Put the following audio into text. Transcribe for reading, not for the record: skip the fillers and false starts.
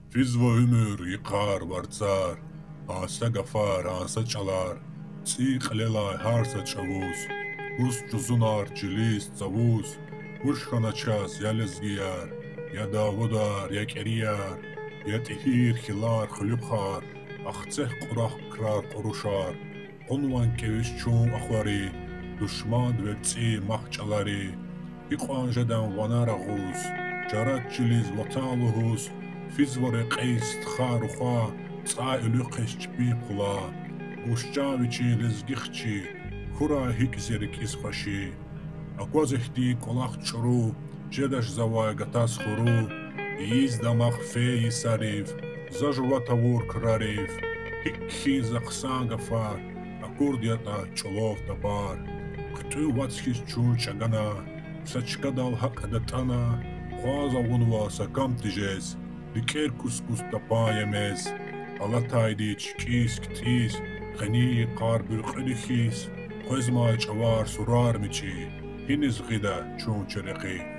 Fizvo ümür yıkar vartsar, asa gafar, asa çalar, tsiqlelay harsa çavuz, us cuzunar cilis zavuz, urşkana ças yalezgiyar, ya davodar, ya keriyar, ya tehir hilar xlübxar, axtseh quraq krar quruşar, qonvan keviş çun axvari, düşman ve tsi mahçalari, iqanjadan vanarağuz, jarat cilis vataluhuz, Fizvore qeis txaruxa, tsailu qesçbi qula, Gushchavichi lizgikhchi, Hura hikzerik izfashi, Aquazehti kolaq churu, Jedash zavay gatas khuru, Yiz damaq feyi sarif, Zajvatavur krarif, Hikhi zaqsangafar, Akurdiata cholov tapar, Qtu vatskis chun chagana, Sachkadal haqadatana, Khwaza unva sakamtijes, Diker kuskus tapayemez, Alataydiç kis ktis, Khani qar bilqidkhis, Khozmay çavar surar miçi, Hiniz gida çun çerqi.